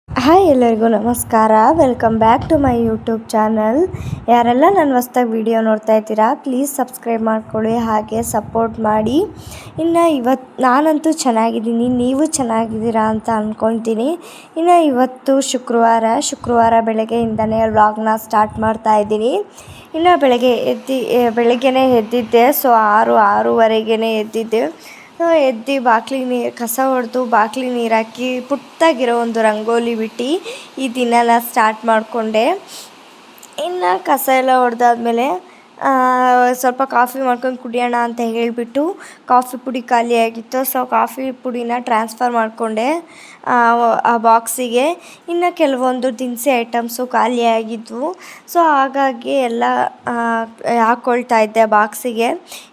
Hi ಎಲ್ಲರಿಗೂ ನಮಸ್ಕಾರ. Welcome back to my YouTube channel. ಯಾರೆಲ್ಲ ನನ್ನ ಹೊಸ್ದಾಗಿ ವಿಡಿಯೋ ನೋಡ್ತಾ ಇದ್ದೀರಾ ಪ್ಲೀಸ್ ಸಬ್ಸ್ಕ್ರೈಬ್ ಮಾಡ್ಕೊಳ್ಳಿ, ಹಾಗೆ ಸಪೋರ್ಟ್ ಮಾಡಿ. ಇನ್ನು ನಾನಂತೂ ಚೆನ್ನಾಗಿದ್ದೀನಿ, ನೀವು ಚೆನ್ನಾಗಿದ್ದೀರಾ ಅಂತ ಅಂದ್ಕೊತೀನಿ. ಇನ್ನು ಇವತ್ತು ಶುಕ್ರವಾರ ಬೆಳಗ್ಗೆಯಿಂದನೇ ವ್ಲಾಗ್ನ ಸ್ಟಾರ್ಟ್ ಮಾಡ್ತಾ ಇದ್ದೀನಿ. ಇನ್ನು ಬೆಳಗ್ಗೆನೇ ಎದ್ದಿದ್ದೆ. ಸೊ 6:30ಗೆ ಎದ್ದಿದ್ದೆ. ಎದ್ದು ಬಾಗಿಲಿಗೆ ಕಸ ಹೊಡೆದು ಬಾಗಿಲಿಗೆ ನೀರು ಹಾಕಿ ಪುಟ್ಟಾಗಿರೋ ಒಂದು ರಂಗೋಲಿ ಬಿಟ್ಟು ಈ ದಿನನ ಸ್ಟಾರ್ಟ್ ಮಾಡಿಕೊಂಡೆ. ಇನ್ನು ಕಸ ಎಲ್ಲ ಹೊಡೆದಾದ್ಮೇಲೆ ಸ್ವಲ್ಪ ಕಾಫಿ ಮಾಡ್ಕೊಂಡು ಕುಡಿಯೋಣ ಅಂತ ಹೇಳಿಬಿಟ್ಟು ಕಾಫಿ ಪುಡಿ ಖಾಲಿಯಾಗಿತ್ತು. ಸೊ ಕಾಫಿ ಪುಡಿನ ಟ್ರಾನ್ಸ್ಫರ್ ಮಾಡಿಕೊಂಡೆ ಆ ಬಾಕ್ಸಿಗೆ. ಇನ್ನು ಕೆಲವೊಂದು ದಿನಸಿ ಐಟಮ್ಸು ಖಾಲಿಯಾಗಿದ್ವು. ಸೊ ಹಾಗಾಗಿ ಎಲ್ಲ ಹಾಕ್ಕೊಳ್ತಾ ಇದ್ದೆ ಬಾಕ್ಸಿಗೆ.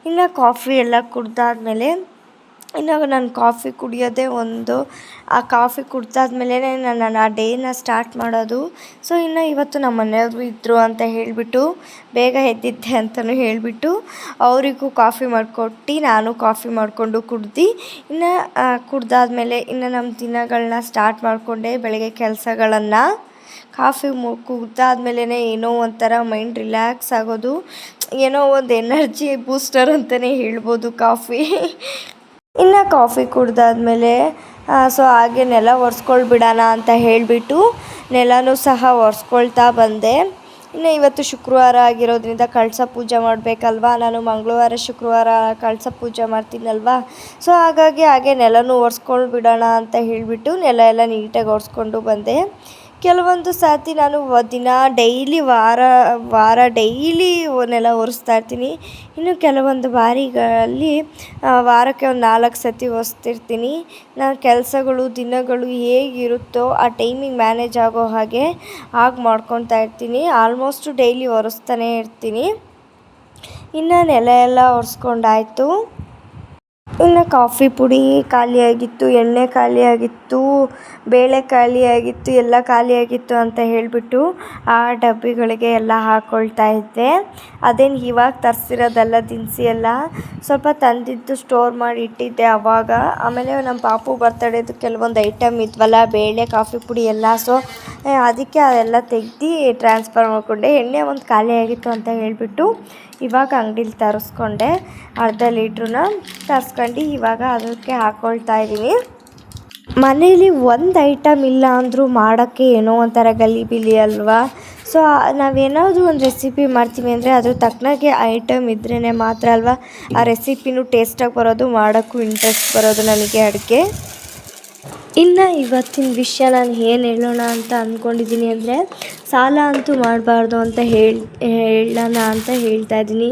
ಇನ್ನು ಕಾಫಿ ಎಲ್ಲ ಕುಡ್ದಾದ್ಮೇಲೆ ನಾನು ಕಾಫಿ ಕುಡಿಯೋದೇ ಆ ಕಾಫಿ ಕುಡ್ದಾದ್ಮೇಲೆ ನಾನು ಆ ಡೇನ ಸ್ಟಾರ್ಟ್ ಮಾಡೋದು. ಸೊ ಇನ್ನು ಇವತ್ತು ನಮ್ಮ ಮನೆಯವರು ಇದ್ದರು ಅಂತ ಹೇಳಿಬಿಟ್ಟು ಬೇಗ ಎದ್ದಿದ್ದೆ ಅಂತಲೂ ಹೇಳಿಬಿಟ್ಟು ಅವರಿಗೂ ಕಾಫಿ ಮಾಡಿಕೊಟ್ಟು ನಾನು ಕಾಫಿ ಮಾಡಿಕೊಂಡು ಕುಡ್ದು ಇನ್ನು ಕುಡ್ದಾದ್ಮೇಲೆ ಇನ್ನು ನಮ್ಮ ದಿನಗಳನ್ನ ಸ್ಟಾರ್ಟ್ ಮಾಡಿಕೊಂಡೆ ಬೆಳಗ್ಗೆ ಕೆಲಸಗಳನ್ನು. ಕಾಫಿ ಕುಡ್ದಾದ್ಮೇಲೆ ಏನೋ ಒಂಥರ ಮೈಂಡ್ ರಿಲ್ಯಾಕ್ಸ್ ಆಗೋದು, ಏನೋ ಒಂದು ಎನರ್ಜಿ ಬೂಸ್ಟರ್ ಅಂತಲೇ ಹೇಳ್ಬೋದು ಕಾಫಿ. ಇನ್ನು ಕಾಫಿ ಕುಡ್ದಾದ್ಮೇಲೆ ಸೊ ಹಾಗೆ ನೆಲ ಒರೆಸ್ಕೊಳ್ಬಿಡೋಣ ಅಂತ ಹೇಳಿಬಿಟ್ಟು ನೆಲನೂ ಸಹ ಒರೆಸ್ಕೊಳ್ತಾ ಬಂದೆ. ಇನ್ನು ಇವತ್ತು ಶುಕ್ರವಾರ ಆಗಿರೋದ್ರಿಂದ ಕಳಸ ಪೂಜೆ ಮಾಡಬೇಕಲ್ವ. ನಾನು ಮಂಗಳವಾರ ಶುಕ್ರವಾರ ಕಳಸ ಪೂಜೆ ಮಾಡ್ತೀನಲ್ವ. ಸೊ ಹಾಗೆ ನೆಲನೂ ಒರೆಸ್ಕೊಳ್ಬಿಡೋಣ ಅಂತ ಹೇಳಿಬಿಟ್ಟು ನೆಲ ಎಲ್ಲ ನೀಟಾಗಿ ಒರೆಸ್ಕೊಂಡು ಬಂದೆ. ಕೆಲವೊಂದು ಸರ್ತಿ ನಾನು ಡೈಲಿ ನೆಲ ಒರೆಸ್ತಾ ಇರ್ತೀನಿ. ಇನ್ನು ಕೆಲವೊಂದು ಬಾರಿಗಳಲ್ಲಿ ವಾರಕ್ಕೆ ಒಂದು 4 ಸತಿ ಒರೆಸ್ತಿರ್ತೀನಿ. ನಾನು ಕೆಲಸಗಳು ದಿನಗಳು ಹೇಗಿರುತ್ತೋ ಆ ಟೈಮಿಗೆ ಮ್ಯಾನೇಜ್ ಆಗೋ ಹಾಗೆ ಮಾಡ್ಕೊತಾ ಇರ್ತೀನಿ. ಆಲ್ಮೋಸ್ಟು ಡೈಲಿ ಒರೆಸ್ತಾನೆ ಇರ್ತೀನಿ. ಇನ್ನು ನೆಲ ಎಲ್ಲ ಒರೆಸ್ಕೊಂಡಾಯಿತು. ಇನ್ನು ಕಾಫಿ ಪುಡಿ ಖಾಲಿಯಾಗಿತ್ತು, ಎಣ್ಣೆ ಖಾಲಿಯಾಗಿತ್ತು, ಬೇಳೆ ಖಾಲಿಯಾಗಿತ್ತು, ಎಲ್ಲ ಖಾಲಿಯಾಗಿತ್ತು ಅಂತ ಹೇಳಿಬಿಟ್ಟು ಆ ಡಬ್ಬಿಗಳಿಗೆ ಎಲ್ಲ ಹಾಕ್ಕೊಳ್ತಾ ಇದ್ದೆ. ಅದೇನು ಇವಾಗ ತರಿಸಿರೋದಲ್ಲ ದಿನಸಿ ಎಲ್ಲ, ಸ್ವಲ್ಪ ತಂದಿದ್ದು ಸ್ಟೋರ್ ಮಾಡಿ ಇಟ್ಟಿದ್ದೆ ಆವಾಗ. ಆಮೇಲೆ ನಮ್ಮ ಪಾಪು ಬರ್ತಡೇದು ಕೆಲವೊಂದು ಐಟಮ್ ಇದ್ವಲ್ಲ, ಬೇಳೆ ಕಾಫಿ ಪುಡಿ ಎಲ್ಲ. ಸೊ ಅದಕ್ಕೆ ಅದೆಲ್ಲ ತೆಗ್ದು ಟ್ರಾನ್ಸ್ಫರ್ ಮಾಡಿಕೊಂಡೆ. ಎಣ್ಣೆ ಒಂದು ಖಾಲಿಯಾಗಿತ್ತು ಅಂತ ಹೇಳಿಬಿಟ್ಟು ಇವಾಗ ಅಂಗಡೀಲಿ ತರಿಸ್ಕೊಂಡೆ. ಅರ್ಧ ಲೀಟ್ರನ್ನ ತರಿಸ್ಕೊಂಡು ಇವಾಗ ಅದಕ್ಕೆ ಹಾಕ್ಕೊಳ್ತಾ ಇದ್ದೀನಿ. ಮನೇಲಿ ಒಂದು ಐಟಮ್ ಇಲ್ಲ ಅಂದರೂ ಮಾಡೋಕ್ಕೆ ಏನೋ ಒಂಥರ ಗಲಿಬಿಲಿ ಅಲ್ವಾ. ಸೊ ನಾವೇನಾದರೂ ಒಂದು ರೆಸಿಪಿ ಮಾಡ್ತೀವಿ ಅಂದರೆ ಅದ್ರ ತಕ್ಕನಾಗೆ ಐಟಮ್ ಇದ್ರೇ ಮಾತ್ರ ಅಲ್ವಾ ಆ ರೆಸಿಪಿನೂ ಟೇಸ್ಟಾಗಿ ಬರೋದು, ಮಾಡೋಕ್ಕೂ ಇಂಟ್ರೆಸ್ಟ್ ಬರೋದು ನನಗೆ ಅಡುಗೆ. ಇನ್ನು ಇವತ್ತಿನ ವಿಷಯ ನಾನು ಏನು ಹೇಳೋಣ ಅಂತ ಅಂದ್ಕೊಂಡಿದ್ದೀನಿ ಅಂದರೆ, ಸಾಲ ಅಂತೂ ಮಾಡಬಾರ್ದು ಅಂತ ಹೇಳೋಣ ಅಂತ ಹೇಳ್ತಾ ಇದ್ದೀನಿ.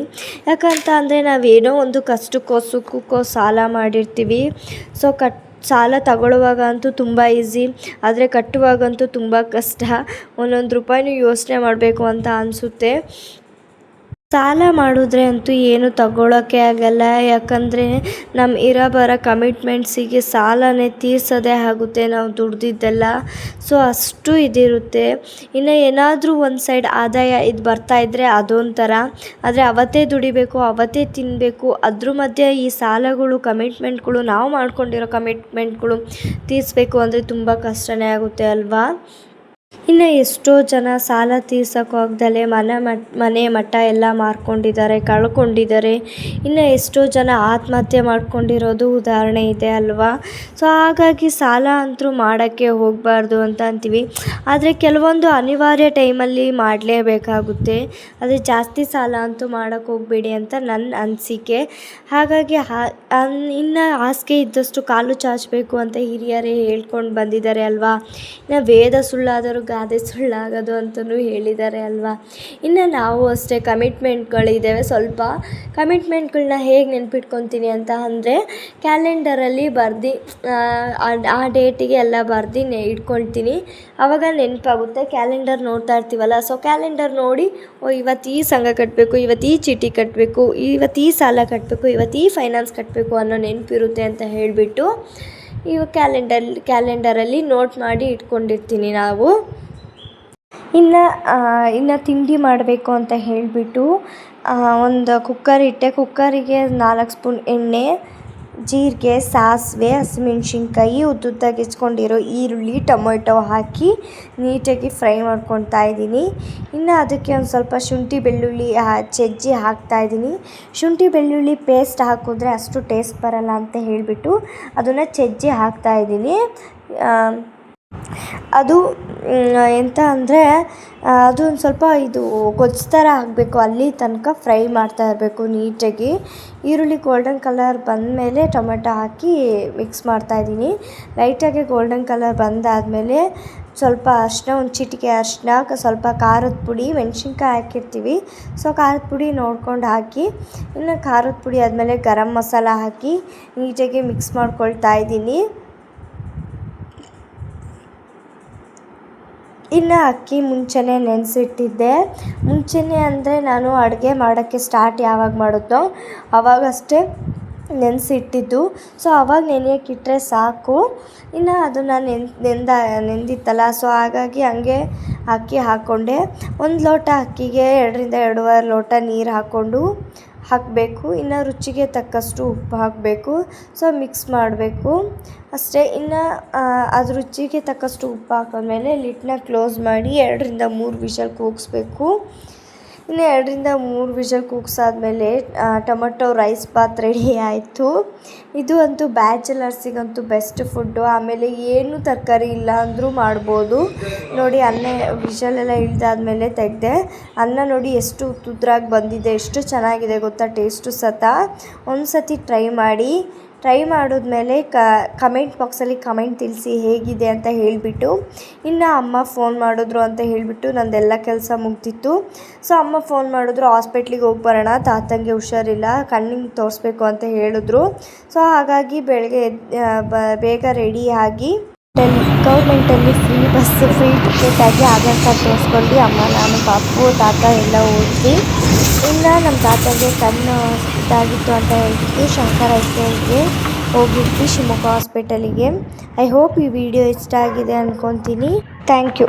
ಯಾಕಂತ ಅಂದರೆ ನಾವೇನೋ ಒಂದು ಕಷ್ಟಕ್ಕೋ ಸುಖಕ್ಕೋ ಸಾಲ ಮಾಡಿರ್ತೀವಿ. ಸೊ ಸಾಲ ತಗೊಳ್ಳುವಾಗ ಅಂತೂ ತುಂಬ ಈಸಿ, ಆದರೆ ಕಟ್ಟುವಾಗಂತೂ ತುಂಬ ಕಷ್ಟ. ಒಂದೊಂದು ರೂಪಾಯಿನೂ ಯೋಚನೆ ಮಾಡಬೇಕು ಅಂತ ಅನಿಸುತ್ತೆ. ಸಾಲ ಮಾಡಿದ್ರೆ ಅಂತೂ ಏನು ತಗೊಳ್ಳೋಕ್ಕೆ ಆಗಲ್ಲ. ಯಾಕಂದರೆ ನಮ್ಮ ಇರೋ ಕಮಿಟ್ಮೆಂಟ್ಸಿಗೆ ಸಾಲನೇ ತೀರ್ಸೋದೇ ಆಗುತ್ತೆ ನಾವು ದುಡ್ದಿದ್ದೆಲ್ಲ. ಸೊ ಅಷ್ಟು ಇದಿರುತ್ತೆ. ಇನ್ನು ಏನಾದರೂ ಒಂದು ಸೈಡ್ ಆದಾಯ ಇದು ಬರ್ತಾಯಿದ್ರೆ ಅದೊಂಥರ, ಆದರೆ ಅವತ್ತೇ ದುಡಿಬೇಕು, ಅವತ್ತೇ ತಿನ್ನಬೇಕು. ಅದ್ರ ಮಧ್ಯೆ ಈ ಸಾಲಗಳು ಕಮಿಟ್ಮೆಂಟ್ಗಳು, ನಾವು ಮಾಡ್ಕೊಂಡಿರೋ ಕಮಿಟ್ಮೆಂಟ್ಗಳು ತೀರಿಸ್ಬೇಕು ಅಂದರೆ ತುಂಬ ಕಷ್ಟನೇ ಆಗುತ್ತೆ ಅಲ್ವಾ. ಇನ್ನು ಎಷ್ಟೋ ಜನ ಸಾಲ ತೀರ್ಸೋಕ್ಕಾಗ್ದಲೇ ಮನೆ ಮಠ ಎಲ್ಲ ಮಾರ್ಕೊಂಡಿದ್ದಾರೆ, ಕಳ್ಕೊಂಡಿದ್ದಾರೆ. ಇನ್ನು ಎಷ್ಟೋ ಜನ ಆತ್ಮಹತ್ಯೆ ಮಾಡ್ಕೊಂಡಿರೋದು ಉದಾಹರಣೆ ಇದೆ ಅಲ್ವಾ. ಸೊ ಹಾಗಾಗಿ ಸಾಲ ಅಂತೂ ಮಾಡೋಕ್ಕೆ ಹೋಗಬಾರ್ದು ಅಂತ ಅಂತೀವಿ. ಆದರೆ ಕೆಲವೊಂದು ಅನಿವಾರ್ಯ ಟೈಮಲ್ಲಿ ಮಾಡಲೇಬೇಕಾಗುತ್ತೆ. ಆದರೆ ಜಾಸ್ತಿ ಸಾಲ ಅಂತೂ ಮಾಡೋಕ್ಕೆ ಹೋಗಬೇಡಿ ಅಂತ ನನ್ನ ಅನಿಸಿಕೆ. ಹಾಗಾಗಿ ಇನ್ನು ಹಾಸಿಗೆ ಇದ್ದಷ್ಟು ಕಾಲು ಚಾಚಬೇಕು ಅಂತ ಹಿರಿಯರೇ ಹೇಳ್ಕೊಂಡು ಬಂದಿದ್ದಾರೆ ಅಲ್ವಾ. ಇನ್ನು ವೇದ ಸುಳ್ಳಾದರೂ ಗಾದೆ ಸುಳ್ಳಾಗೋದು ಅಂತಲೂ ಹೇಳಿದ್ದಾರೆ ಅಲ್ವಾ. ಇನ್ನು ನಾವು ಅಷ್ಟೇ ಕಮಿಟ್ಮೆಂಟ್ಗಳಿದ್ದಾವೆ. ಸ್ವಲ್ಪ ಕಮಿಟ್ಮೆಂಟ್ಗಳನ್ನ ಹೇಗೆ ನೆನ್ಪಿಟ್ಕೊತೀನಿ ಅಂತ ಅಂದರೆ, ಕ್ಯಾಲೆಂಡರಲ್ಲಿ ಬರೆದು ಆ ಡೇಟಿಗೆ ಎಲ್ಲ ಬರೆದು ಇಟ್ಕೊಳ್ತೀನಿ. ಆವಾಗ ನೆನಪಾಗುತ್ತೆ. ಕ್ಯಾಲೆಂಡರ್ ನೋಡ್ತಾ ಇರ್ತೀವಲ್ಲ, ಸೊ ಕ್ಯಾಲೆಂಡರ್ ನೋಡಿ ಇವತ್ತು ಈ ಸಂಘ ಕಟ್ಟಬೇಕು, ಇವತ್ತು ಈ ಚೀಟಿ ಕಟ್ಟಬೇಕು, ಇವತ್ತು ಈ ಸಾಲ ಕಟ್ಟಬೇಕು, ಇವತ್ತು ಈ ಫೈನಾನ್ಸ್ ಕಟ್ಟಬೇಕು ಅನ್ನೋ ನೆನಪಿರುತ್ತೆ ಅಂತ ಹೇಳಿಬಿಟ್ಟು ಕ್ಯಾಲೆಂಡರಲ್ಲಿ ನೋಟ್ ಮಾಡಿ ಇಟ್ಕೊಂಡಿರ್ತೀನಿ ನಾವು. ಇನ್ನು ತಿಂಡಿ ಮಾಡಬೇಕು ಅಂತ ಹೇಳಿಬಿಟ್ಟು ಒಂದು ಕುಕ್ಕರ್ ಇಟ್ಟೆ. ಕುಕ್ಕರಿಗೆ 4 ಸ್ಪೂನ್ ಎಣ್ಣೆ, ಜೀರಿಗೆ, ಸಾಸಿವೆ, ಹಸಿಮೆಣ್ಸಿನ್ಕಾಯಿ, ಉದ್ದುದ್ದಾಗಿ ಹೆಚ್ಕೊಂಡಿರೋ ಈರುಳ್ಳಿ, ಟೊಮೊಟೊ ಹಾಕಿ ನೀಟಾಗಿ ಫ್ರೈ ಮಾಡ್ಕೊತಾ ಇದ್ದೀನಿ. ಇನ್ನು ಅದಕ್ಕೆ ಒಂದು ಸ್ವಲ್ಪ ಶುಂಠಿ ಬೆಳ್ಳುಳ್ಳಿ ಜಜ್ಜಿ ಹಾಕ್ತಾಯಿದ್ದೀನಿ. ಶುಂಠಿ ಬೆಳ್ಳುಳ್ಳಿ ಪೇಸ್ಟ್ ಹಾಕಿದ್ರೆ ಅಷ್ಟು ಟೇಸ್ಟ್ ಬರಲ್ಲ ಅಂತ ಹೇಳಿಬಿಟ್ಟು ಅದನ್ನು ಜಜ್ಜಿ ಹಾಕ್ತಾಯಿದ್ದೀನಿ. ಅದು ಎಂತ ಅಂದರೆ ಅದು ಒಂದು ಸ್ವಲ್ಪ ಇದು ಗೊಜ್ಜು ಥರ ಆಗಬೇಕು, ಅಲ್ಲಿ ತನಕ ಫ್ರೈ ಮಾಡ್ತಾ ಇರಬೇಕು ನೀಟಾಗಿ. ಈರುಳ್ಳಿ ಗೋಲ್ಡನ್ ಕಲರ್ ಬಂದಮೇಲೆ ಟೊಮೆಟೊ ಹಾಕಿ ಮಿಕ್ಸ್ ಮಾಡ್ತಾಯಿದ್ದೀನಿ. ಲೈಟಾಗಿ ಗೋಲ್ಡನ್ ಕಲರ್ ಬಂದಾದಮೇಲೆ ಸ್ವಲ್ಪ ಅರಿಶಿನ, ಒಂದು ಚಿಟಿಕೆ ಅರಿಶಿನ, ಸ್ವಲ್ಪ ಖಾರದ ಪುಡಿ, ಮೆಣಸಿನ್ಕಾಯಿ ಹಾಕಿರ್ತೀವಿ, ಸೊ ಖಾರದ ಪುಡಿ ನೋಡ್ಕೊಂಡು ಹಾಕಿ. ಇನ್ನು ಖಾರದ ಪುಡಿ ಆದಮೇಲೆ ಗರಂ ಮಸಾಲ ಹಾಕಿ ನೀಟಾಗಿ ಮಿಕ್ಸ್ ಮಾಡ್ಕೊಳ್ತಾ ಇದ್ದೀನಿ. ಇನ್ನು ಅಕ್ಕಿ ಮುಂಚೆನೇ ನೆನೆಸಿಟ್ಟಿದ್ದೆ. ಮುಂಚೆನೇ ಅಂದರೆ ನಾನು ಅಡುಗೆ ಮಾಡೋಕ್ಕೆ ಸ್ಟಾರ್ಟ್ ಯಾವಾಗ ಮಾಡಿದ್ನೋ ಆವಾಗಷ್ಟೇ ನೆನೆಸಿಟ್ಟಿದ್ದು. ಸೊ ಆವಾಗ ನೆನೆಯೋಕ್ಕಿಟ್ರೆ ಸಾಕು. ಇನ್ನು ಅದನ್ನು ನೆಂದಿತ್ತಲ್ಲ, ಸೊ ಹಾಗಾಗಿ ಹಂಗೆ ಅಕ್ಕಿ ಹಾಕ್ಕೊಂಡೆ. ಒಂದು ಲೋಟ ಅಕ್ಕಿಗೆ 2ರಿಂದ 2.5 ಲೋಟ ನೀರು ಹಾಕಬೇಕು. ಇನ್ನು ರುಚಿಗೆ ತಕ್ಕಷ್ಟು ಉಪ್ಪು ಹಾಕಬೇಕು. ಸೊ ಮಿಕ್ಸ್ ಮಾಡಬೇಕು ಅಷ್ಟೇ. ಇನ್ನು ಅದು ರುಚಿಗೆ ತಕ್ಕಷ್ಟು ಉಪ್ಪು ಹಾಕಿದ್ಮೇಲೆ ಲಿಡ್ನ ಕ್ಲೋಸ್ ಮಾಡಿ 2ರಿಂದ 3 ವಿಷಲ್ ಕೂಗಿಸ್ಬೇಕು. ಇನ್ನು 2ರಿಂದ 3 ವಿಷಲ್ ಕೂಗಿಸಾದ್ಮೇಲೆ ಟೊಮೊಟೊ ರೈಸ್ ಬಾತ್ ರೆಡಿ ಆಯಿತು. ಇದು ಅಂತೂ ಬ್ಯಾಚುಲರ್ಸಿಗಂತೂ ಬೆಸ್ಟ್ ಫುಡ್ಡು. ಆಮೇಲೆ ಏನು ತರಕಾರಿ ಇಲ್ಲ ಅಂದರೂ ಮಾಡ್ಬೋದು. ನೋಡಿ, ವಿಷಲೆಲ್ಲ ಇಳಿದಾದ್ಮೇಲೆ ತೆಗೆದೆ. ಅನ್ನ ನೋಡಿ ಎಷ್ಟು ಉದ್ರಾಗಿ ಬಂದಿದೆ, ಎಷ್ಟು ಚೆನ್ನಾಗಿದೆ ಗೊತ್ತಾ ಟೇಸ್ಟು ಸತ. ಒಂದು ಸತಿ ಟ್ರೈ ಮಾಡಿದ್ಮೇಲೆ ಕಮೆಂಟ್ ಬಾಕ್ಸಲ್ಲಿ ಕಮೆಂಟ್ ತಿಳಿಸಿ ಹೇಗಿದೆ ಅಂತ ಹೇಳಿಬಿಟ್ಟು. ಇನ್ನು ಅಮ್ಮ ಫೋನ್ ಮಾಡಿದ್ರು ಅಂತ ಹೇಳಿಬಿಟ್ಟು ನಂದೆಲ್ಲ ಕೆಲಸ ಮುಗ್ದಿತ್ತು. ಸೊ ಅಮ್ಮ ಫೋನ್ ಮಾಡಿದ್ರು, ಹಾಸ್ಪಿಟ್ಲಿಗೆ ಹೋಗಿ ಬರೋಣ, ತಾತಂಗೆ ಹುಷಾರಿಲ್ಲ, ಕಣ್ಣಿಗೆ ತೋರಿಸ್ಬೇಕು ಅಂತ ಹೇಳಿದ್ರು. ಸೊ ಹಾಗಾಗಿ ಬೆಳಗ್ಗೆ ಬೇಗ ರೆಡಿಯಾಗಿ ಗೌರ್ಮೆಂಟಲ್ಲಿ ಫ್ರೀ ಟಿಕೆಟ್ ಆಗಿ ಆಧಾರ್ ಕಾರ್ಡ್ ತೋರಿಸ್ಕೊಂಡು ಅಮ್ಮ, ನಾನು, ಪಾಪು, ತಾತ ಎಲ್ಲ ಹೋದ್ವಿ. ಇನ್ನು ನಮ್ಮ ತಾತಂಗೆ ಕಣ್ಣು ಇದಾಗಿತ್ತು ಅಂತ ಹೇಳ್ಬಿಟ್ಟು ಶಂಕರ ಐಕೆಗೆ ಹೋಗಿದ್ವಿ, ಶಿವಮೊಗ್ಗ ಹಾಸ್ಪಿಟಲಿಗೆ. ಐ ಹೋಪ್ ಈ ವಿಡಿಯೋ ಇಷ್ಟ ಆಗಿದೆ ಅಂದ್ಕೊತೀನಿ. Thank you.